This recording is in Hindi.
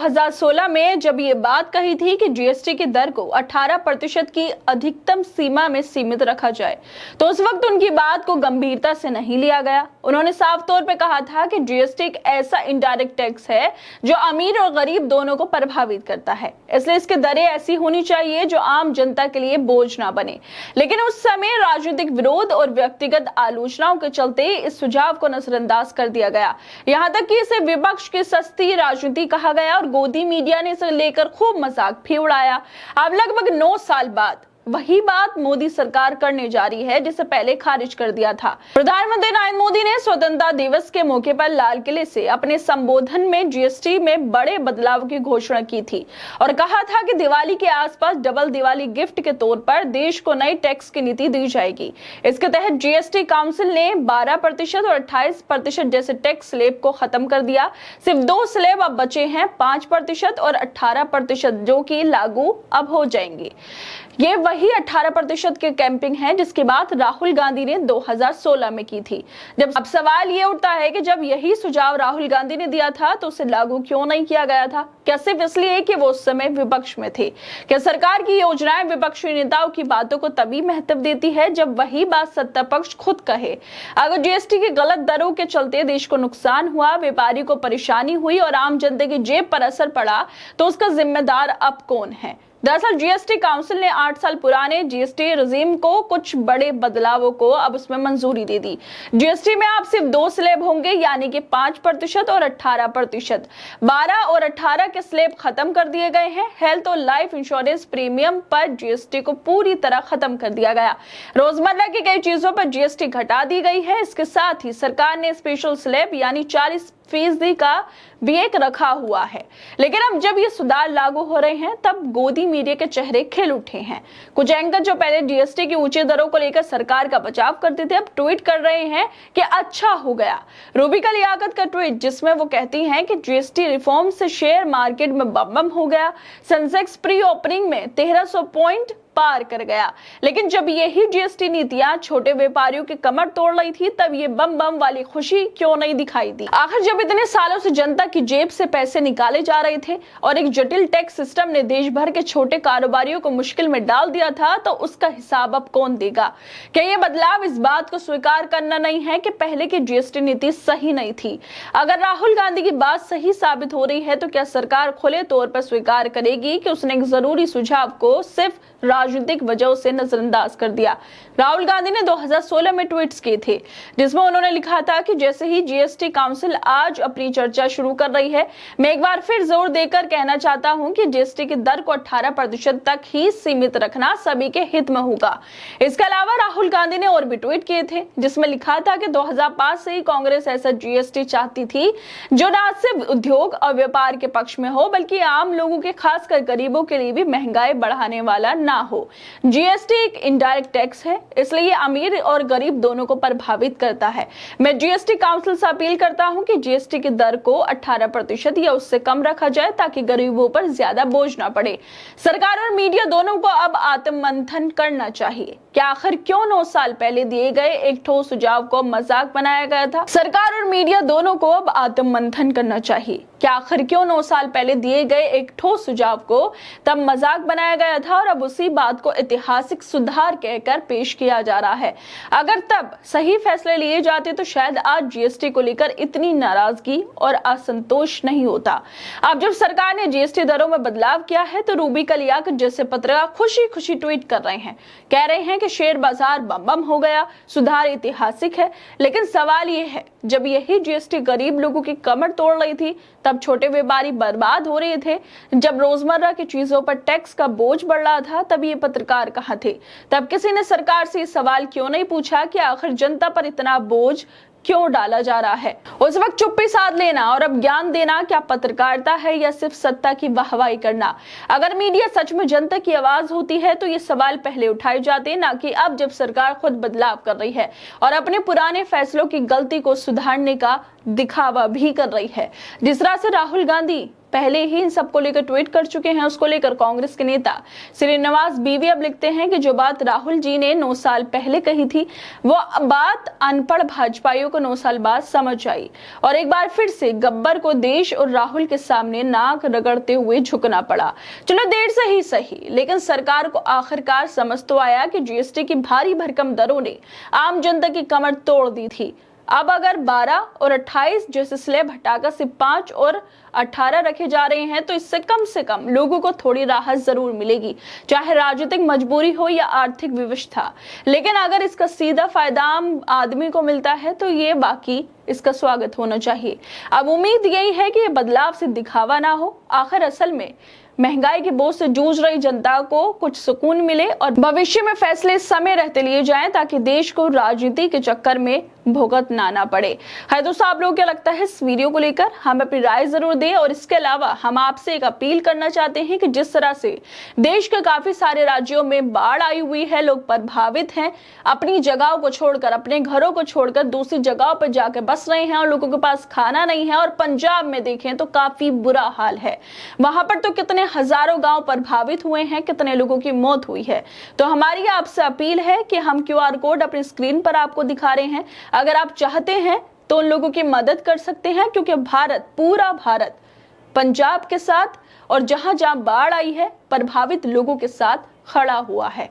2016 में जब ये बात कही थी कि जीएसटी की दर को 18% की अधिकतम सीमा में सीमित रखा जाए, तो उस वक्त उनकी बात को गंभीरता से नहीं लिया गया। उन्होंने साफ तौर पे कहा था कि जीएसटी एक ऐसा इनडायरेक्ट टैक्स है जो अमीर और गरीब दोनों को प्रभावित करता है, इसलिए इसकी दरें ऐसी होनी चाहिए जो आम जनता के लिए बोझ ना बने। लेकिन उस समय राजनीतिक विरोध और व्यक्तिगत आलोचनाओं के चलते इस सुझाव को नजरअंदाज कर दिया गया। यहाँ तक कि इसे विपक्ष की सस्ती राजनीति कहा गया और गोदी मीडिया ने इसे लेकर खूब मजाक भी उड़ाया। अब लगभग 9 साल बाद वही बात मोदी सरकार करने जा रही है जिसे पहले खारिज कर दिया था। प्रधानमंत्री नरेंद्र मोदी ने स्वतंत्रता दिवस के मौके पर लाल किले से अपने संबोधन में जीएसटी में बड़े बदलाव की घोषणा की थी और कहा था कि दिवाली के आसपास डबल दिवाली गिफ्ट के तौर पर देश को नई टैक्स की नीति दी जाएगी। इसके तहत जीएसटी काउंसिल ने 12% और 28% जैसे टैक्स स्लैब को खत्म कर दिया। सिर्फ 2 स्लैब अब बचे हैं, 5% और 18%, जो कि लागू अब हो जाएंगे। ये वही 18% के कैंपिंग है जिसकी बात राहुल गांधी ने 2016 में की थी। अब सवाल ये उठता है कि जब यही सुझाव राहुल गांधी ने दिया था तो उसे लागू क्यों नहीं किया गया था? क्या सिर्फ इसलिए कि वो उस समय विपक्ष में थे? क्या सरकार की योजनाएं विपक्षी नेताओं की बातों को तभी महत्व देती है जब वही बात सत्ता पक्ष खुद कहे? अगर जीएसटी की गलत दरों के चलते देश को नुकसान हुआ, व्यापारी को परेशानी हुई और आम जनता की जेब पर असर पड़ा, तो उसका जिम्मेदार अब कौन है? दरअसल जीएसटी काउंसिल ने 8 साल पुराने जीएसटी रेजिम को कुछ बड़े बदलावों को अब उसमें मंजूरी दे दी। जीएसटी में अब सिर्फ 2 स्लैब होंगे, यानी कि 5% और 18%। 12 और 18 के स्लैब खत्म कर दिए गए हैं। हेल्थ और लाइफ इंश्योरेंस प्रीमियम पर जीएसटी को पूरी तरह खत्म कर दिया गया। रोजमर्रा की कई चीजों पर जीएसटी घटा दी गई है। इसके साथ ही सरकार ने स्पेशल स्लैब यानी 40% का भी एक रखा हुआ है। लेकिन अब जब ये सुधार लागू हो रहे हैं तब गोदी मीडिया के चेहरे खिल उठे हैं। कुछ एंकर जो पहले जीएसटी की ऊंची दरों को लेकर सरकार का बचाव करते थे, अब ट्वीट कर रहे हैं कि अच्छा हो गया। रूबिका लियाकत का ट्वीट जिसमें वो कहती हैं कि जीएसटी रिफॉर्म से शेयर मार्केट में बम हो गया। सेंसेक्स प्री ओपनिंग में 1300 पॉइंट पार कर गया। लेकिन जब यही जीएसटी नीतियां छोटे व्यापारियों की कमर तोड़ रही थी तब ये बम वाली खुशी क्यों नहीं दिखाई दी? आखिर जब इतने सालों से जनता की जेब से पैसे निकाले जा रहे थे और एक जटिल टैक्स सिस्टम ने देश भर के छोटे कारोबारियों को मुश्किल में डाल दिया था, तो उसका हिसाब अब कौन देगा? क्या ये बदलाव इस बात को स्वीकार करना नहीं है कि पहले की जीएसटी नीति सही नहीं थी? अगर राहुल गांधी की बात सही साबित हो रही है तो क्या सरकार खुले तौर पर स्वीकार करेगी कि उसने एक जरूरी सुझाव को सिर्फ राजनीतिक वजहों से नजरअंदाज कर दिया? राहुल गांधी ने 2016 में ट्वीट्स किए थे जिसमें उन्होंने लिखा था कि जैसे ही जीएसटी काउंसिल आज अपनी चर्चा शुरू कर रही है, मैं एक बार फिर जोर देकर कहना चाहता हूं कि जीएसटी की दर को 18% तक ही सीमित रखना सभी के हित में होगा। इसके अलावा राहुल गांधी ने और भी ट्वीट किए थे जिसमें लिखा था कि 2005 से ही कांग्रेस ऐसा जीएसटी चाहती थी जो न सिर्फ उद्योग और व्यापार के पक्ष में हो बल्कि आम लोगों के, खासकर गरीबों के लिए भी महंगाई बढ़ाने वाला ना हो। जीएसटी एक इनडायरेक्ट टैक्स है, इसलिए ये अमीर और गरीब दोनों को प्रभावित करता है। मैं जीएसटी काउंसिल से अपील करता हूं कि जीएसटी की दर को 18% या उससे कम रखा जाए ताकि गरीबों पर ज्यादा बोझ ना पड़े। सरकार और मीडिया दोनों को अब आत्ममंथन करना चाहिए। क्या आखिर क्यों 9 साल पहले दिए गए एक ठोस सुझाव को मजाक बनाया गया था? सरकार और मीडिया दोनों को अब आत्ममंथन करना चाहिए। क्या आखिर क्यों 9 साल पहले दिए गए एक ठोस सुझाव को तब मजाक बनाया गया था और अब उसी बात को ऐतिहासिक सुधार कहकर पेश किया जा रहा है? अगर तब सही फैसले लिए जाते तो शायद आज जीएसटी को लेकर इतनी नाराजगी और असंतोष नहीं होता। अब जब सरकार ने जीएसटी दरों में बदलाव किया है तो रूबिका लियाकत जैसे पत्रकार खुशी खुशी ट्वीट कर रहे हैं, कह रहे हैं कि शेयर बाजार बम हो गया, सुधार ऐतिहासिक है। लेकिन सवाल ये है, जब यही जीएसटी गरीब लोगों की कमर तोड़ रही थी तब छोटे व्यापारी बर्बाद हो रहे थे। जब रोजमर्रा की चीजों पर टैक्स का बोझ बढ़ रहा था तब ये पत्रकार कहां थे? तब किसी ने सरकार से सवाल क्यों नहीं पूछा कि आखिर जनता पर इतना बोझ क्यों डाला जा रहा है? उस वक्त चुप्पी साध लेना और अब ज्ञान देना क्या पत्रकारिता है या सिर्फ सत्ता की वाहवाही करना? अगर मीडिया सच में जनता की आवाज होती है तो ये सवाल पहले उठाए जाते, ना कि अब जब सरकार खुद बदलाव कर रही है और अपने पुराने फैसलों की गलती को सुधारने का दिखावा भी कर रही है। जिस तरह से राहुल गांधी पहले ही इन सबको लेकर ट्वीट कर चुके हैं। उसको लेकर कांग्रेस के नेता श्रीनिवास बीवी अब लिखते हैं कि जो बात राहुल जी ने 9 साल पहले कही थी, वो बात अनपढ़ भाजपाइयों को 9 साल बाद समझ आई और एक बार फिर से गब्बर को देश और राहुल के सामने नाक रगड़ते हुए झुकना पड़ा। चलो देर से ही सही, लेकिन सरकार को आखिरकार समझ तो आया कि जीएसटी की भारी भरकम दरों ने आम जनता की कमर तोड़ दी थी। अब अगर 12 और 28 जैसे स्लैब हटाकर सिर्फ 5 और 18 रखे जा रहे हैं तो इससे कम से कम लोगों को थोड़ी राहत जरूर मिलेगी, चाहे राजनीतिक मजबूरी हो या आर्थिक विवशता। लेकिन अगर इसका सीधा फायदा आम आदमी को मिलता है तो ये बाकी इसका स्वागत होना चाहिए। अब उम्मीद यही है कि ये बदलाव से दिखावा ना हो, आखिर असल में महंगाई के बोझ से जूझ रही जनता को कुछ सुकून मिले और भविष्य में फैसले समय रहते लिए जाएं ताकि देश को राजनीति के चक्कर में भुगतना ना पड़े। है दोस्तों, आप लोगों को क्या लगता है इस वीडियो को लेकर? हमें अपनी राय जरूर दें। और इसके अलावा हम आपसे एक अपील करना चाहते हैं कि जिस तरह से देश के काफी सारे राज्यों में बाढ़ आई हुई है, लोग प्रभावित हैं, अपनी जगहों को छोड़कर, अपने घरों को छोड़कर दूसरी जगहों पर जाकर बस रहे हैं और लोगों के पास खाना नहीं है। और पंजाब में देखें तो काफी बुरा हाल है, वहां पर तो कितने हजारों गांव प्रभावित हुए हैं, कितने लोगों की मौत हुई है। तो हमारी आपसे अपील है कि हम QR कोड अपनी स्क्रीन पर आपको दिखा रहे हैं, अगर आप चाहते हैं तो उन लोगों की मदद कर सकते हैं, क्योंकि भारत, पूरा भारत पंजाब के साथ और जहां जहां बाढ़ आई है प्रभावित लोगों के साथ खड़ा हुआ है।